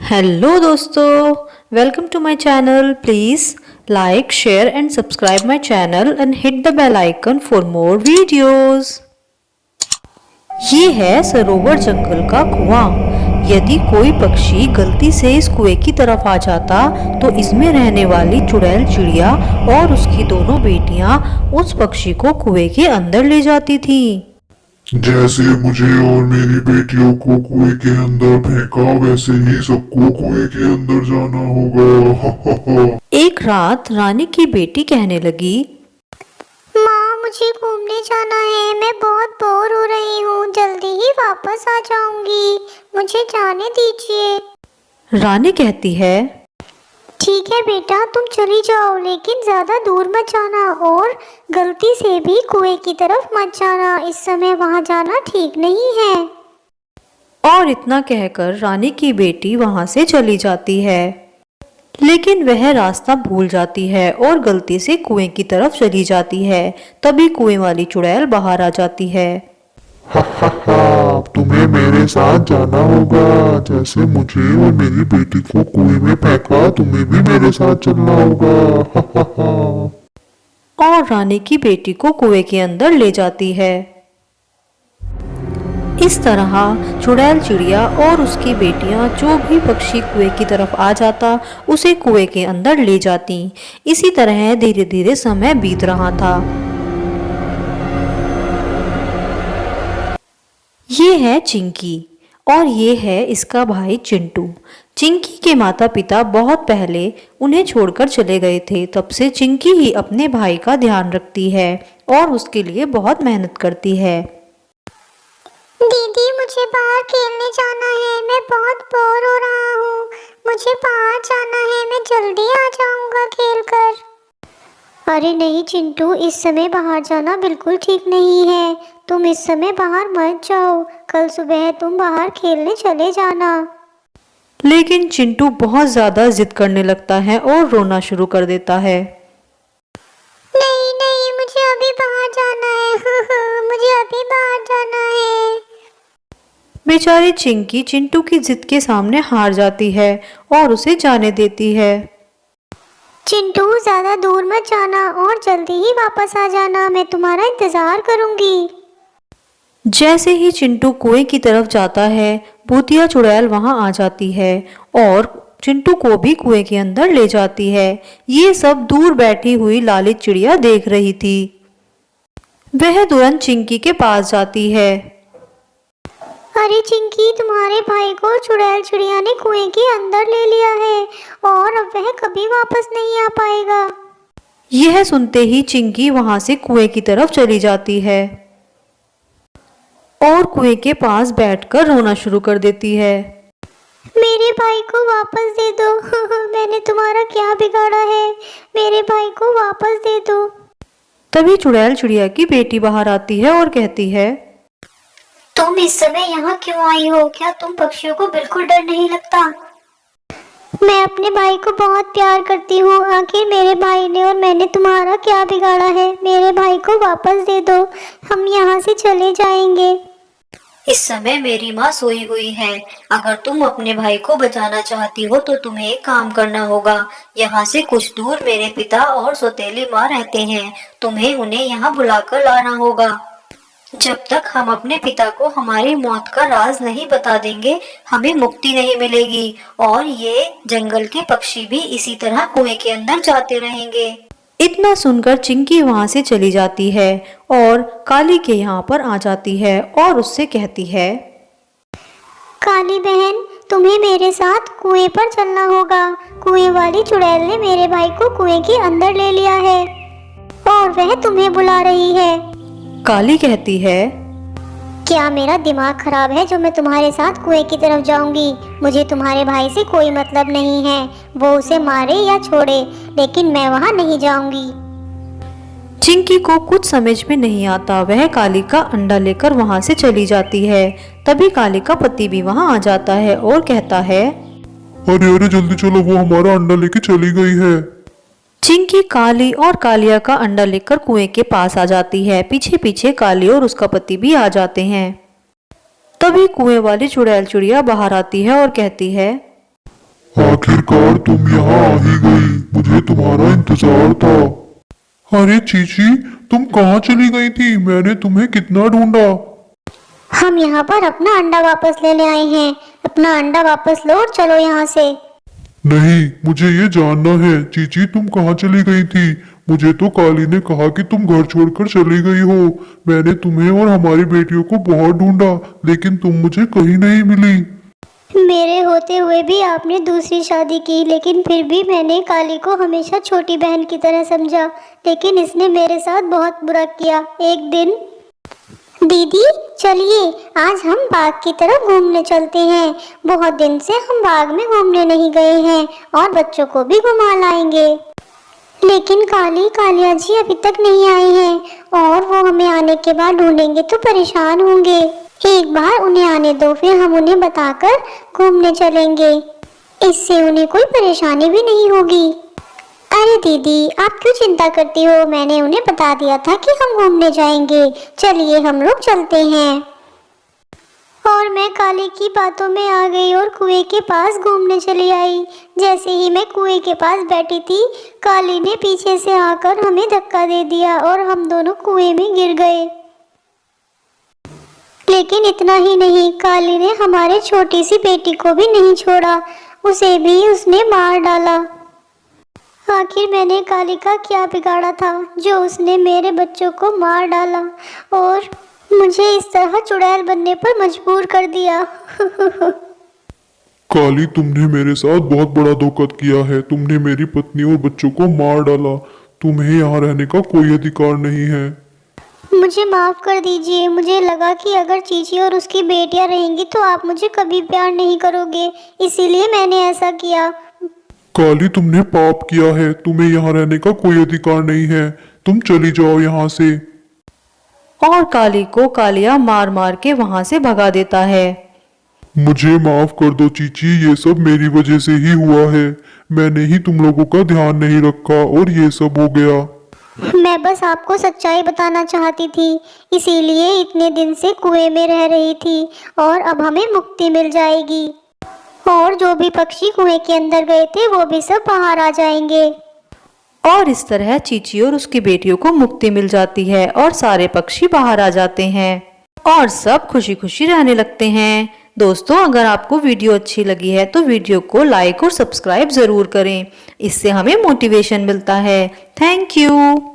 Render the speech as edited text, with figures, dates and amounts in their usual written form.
Hello दोस्तों, welcome to my channel. Please like, share and subscribe my channel and hit the bell icon for more videos. ये है सरोवर जंगल का कुआं। यदि कोई पक्षी गलती से इस कुएं की तरफ आ जाता तो इसमें रहने वाली चुड़ैल चिड़िया और उसकी दोनों बेटियां उस पक्षी को कुएं के अंदर ले जाती थी। जैसे मुझे और मेरी बेटियों को कुएं के अंदर फेंका, वैसे ही सबको कुएं के अंदर जाना होगा। एक रात रानी की बेटी कहने लगी, माँ, मुझे घूमने जाना है। मैं बहुत बोर हो रही हूँ। जल्दी ही वापस आ जाऊंगी। मुझे जाने दीजिए। रानी कहती है, ठीक है बेटा, तुम चली जाओ, लेकिन ज्यादा दूर मत जाना और गलती से भी कुएं की तरफ मत जाना। इस समय वहां जाना ठीक नहीं है। और इतना कहकर रानी की बेटी वहां से चली जाती है। लेकिन वह रास्ता भूल जाती है और गलती से कुएं की तरफ चली जाती है। तभी कुएं वाली चुड़ैल बाहर आ जाती है। तुम्हें मेरे साथ जाना होगा। जैसे मुझे और मेरी बेटी को कुएं में फेंका, तुम्हें भी मेरे साथ चलना होगा। और रानी की बेटी को कुएं के अंदर ले जाती है। इस तरह चुड़ैल चिड़िया और उसकी बेटियां जो भी पक्षी कुएं की तरफ आ जाता उसे कुएं के अंदर ले जाती। इसी तरह धीरे धीरे समय बीत रहा था। ये है चिंकी और ये है इसका भाई चिंटू। चिंकी के माता पिता बहुत पहले उन्हें छोड़कर चले गए थे। तब से चिंकी ही अपने भाई का ध्यान रखती है और उसके लिए बहुत मेहनत करती है। दीदी, मुझे बाहर खेलने जाना है। मैं बहुत बोर हो रहा हूँ। मुझे बाहर जाना है। मैं जल्दी आ जाऊंगा खेलकर। अरे नहीं चिंटू, इस समय बाहर जाना बिल्कुल ठीक नहीं है। तुम इस समय बाहर मत जाओ। कल सुबह तुम बाहर खेलने चले जाना। लेकिन चिंटू बहुत ज्यादा जिद करने लगता है और रोना शुरू कर देता है। नहीं नहीं, मुझे अभी बाहर जाना है। मुझे अभी बाहर जाना है। बेचारी चिंकी चिंटू की जिद के सामने हार जाती है और उसे जाने देती है। चिंटू, ज्यादा दूर मत जाना और जल्दी ही वापस आ जाना। मैं तुम्हारा इंतजार करूंगी। जैसे ही चिंटू कुएं की तरफ जाता है, भूतिया चुड़ैल वहां आ जाती है और चिंटू को भी कुएं के अंदर ले जाती है। ये सब दूर बैठी हुई लालित चिड़िया देख रही थी। वह तुरंत चिंकी के पास जाती है। अरे चिंकी, तुम्हारे भाई को चुड़ैल चिड़िया ने कुएं के अंदर ले लिया है और अब वह कभी वापस नहीं आ पाएगा। यह सुनते ही चिंकी वहां से कुएं की तरफ चली जाती है और कुएं के पास बैठकर रोना शुरू कर देती है। मेरे भाई को वापस दे दो। मैंने तुम्हारा क्या बिगाड़ा है? मेरे भाई को वापस दे दो। तभी चुड़ैल चिड़िया की बेटी बाहर आती है और कहती है, तुम इस समय यहाँ क्यों आई हो? क्या तुम पक्षियों को बिल्कुल डर नहीं लगता? मैं अपने भाई को बहुत प्यार करती हूँ। आखिर मेरे भाई ने और मैंने तुम्हारा क्या बिगाड़ा है? मेरे भाई को वापस दे दो। हम यहाँ से चले जाएंगे। इस समय मेरी माँ सोई हुई है। अगर तुम अपने भाई को बचाना चाहती हो तो तुम्हें एक काम करना होगा। यहाँ से कुछ दूर मेरे पिता और सौतेली माँ रहते हैं। तुम्हें उन्हें यहाँ बुलाकर लाना होगा। जब तक हम अपने पिता को हमारी मौत का राज नहीं बता देंगे, हमें मुक्ति नहीं मिलेगी और ये जंगल के पक्षी भी इसी तरह कुएं के अंदर जाते रहेंगे। इतना सुनकर चिंकी वहां से चली जाती है और काली के यहाँ पर आ जाती है और उससे कहती है, काली बहन, तुम्हें मेरे साथ कुएं पर चलना होगा। कुएं वाली चुड़ैल ने मेरे भाई को कुएं के अंदर ले लिया है और वह तुम्हें बुला रही है। काली कहती है, क्या मेरा दिमाग खराब है जो मैं तुम्हारे साथ कुएं की तरफ जाऊंगी? मुझे तुम्हारे भाई से कोई मतलब नहीं है। वो उसे मारे या छोड़े, लेकिन मैं वहां नहीं जाऊंगी। चिंकी को कुछ समझ में नहीं आता। वह काली का अंडा लेकर वहां से चली जाती है। तभी काली का पति भी वहां आ जाता है और कहता है, अरे अरे जल्दी चलो, वो हमारा अंडा लेके चली गई है। चिंकी काली और कालिया का अंडा लेकर कुएं के पास आ जाती है। पीछे पीछे काली और उसका पति भी आ जाते हैं। तभी कुएं वाली चुड़ैल चिड़िया बाहर आती है और कहती है, आखिरकार तुम यहाँ आ ही गई, मुझे तुम्हारा इंतजार था। अरे चीची, तुम कहाँ चली गई थी? मैंने तुम्हें कितना ढूंढा। हम यहाँ पर अपना अंडा वापस लेने आए हैं। अपना अंडा वापस लो और चलो यहाँ से। नहीं, मुझे ये जानना है, चीची तुम कहाँ चली गई थी? मुझे तो काली ने कहा कि तुम घर छोड़कर चली गई हो। मैंने तुम्हें और हमारी बेटियों को बहुत ढूंढा, लेकिन तुम मुझे कहीं नहीं मिली। मेरे होते हुए भी आपने दूसरी शादी की, लेकिन फिर भी मैंने काली को हमेशा छोटी बहन की तरह समझा, लेकिन इसने मेरे साथ बहुत बुरा किया। एक दिन दीदी चलिए आज हम बाग की तरफ घूमने चलते हैं। बहुत दिन से हम बाग में घूमने नहीं गए हैं और बच्चों को भी घुमा लाएंगे। लेकिन कालिया जी अभी तक नहीं आए हैं और वो हमें आने के बाद ढूंढेंगे तो परेशान होंगे। एक बार उन्हें आने दो, फिर हम उन्हें बताकर घूमने चलेंगे। इससे उन्हें कोई परेशानी भी नहीं होगी। अरे दीदी आप क्यों चिंता करती हो? मैंने उन्हें बता दिया था कि हम घूमने जाएंगे। चलिए हम लोग चलते हैं। और मैं काली की बातों में आ गई और कुएं के पास घूमने चली आई। जैसे ही मैं कुएं के पास बैठी थी, काली ने पीछे से आकर हमें धक्का दे दिया और हम दोनों कुएं में गिर गए। लेकिन इतना ही नहीं, काली ने हमारे छोटी सी बेटी को भी नहीं छोड़ा, उसे भी उसने मार डाला। आखिर मैंने काली का क्या बिगाड़ा था जो उसने मेरे बच्चों को मार डाला और मुझे इस तरह चुड़ैल बनने पर मजबूर कर दिया। काली, तुमने मेरे साथ बहुत बड़ा धोखा किया है। तुमने मेरी पत्नी और बच्चों को मार डाला। तुम्हें यहाँ रहने का कोई अधिकार नहीं है। मुझे माफ कर दीजिए। मुझे लगा कि अगर चीची और उसकी बेटियां रहेंगी तो आप मुझे कभी प्यार नहीं करोगे, इसीलिए मैंने ऐसा किया। काली, तुमने पाप किया है। तुम्हें यहाँ रहने का कोई अधिकार नहीं है। तुम चली जाओ यहाँ से। और काली को कालिया मार मार के वहां से भगा देता है। मुझे माफ कर दो चीची, ये सब मेरी वजह से ही हुआ है। मैंने ही तुम लोगों का ध्यान नहीं रखा और ये सब हो गया। मैं बस आपको सच्चाई बताना चाहती थी, इसीलिए इतने दिन से कुएं में रह रही थी और अब हमें मुक्ति मिल जाएगी। और जो भी पक्षी कुएं के अंदर गए थे वो भी सब बाहर आ जाएंगे। और इस तरह चीची और उसकी बेटियों को मुक्ति मिल जाती है और सारे पक्षी बाहर आ जाते हैं और सब खुशी खुशी रहने लगते हैं। दोस्तों, अगर आपको वीडियो अच्छी लगी है तो वीडियो को लाइक और सब्सक्राइब ज़रूर करें, इससे हमें मोटिवेशन मिलता है। Thank you.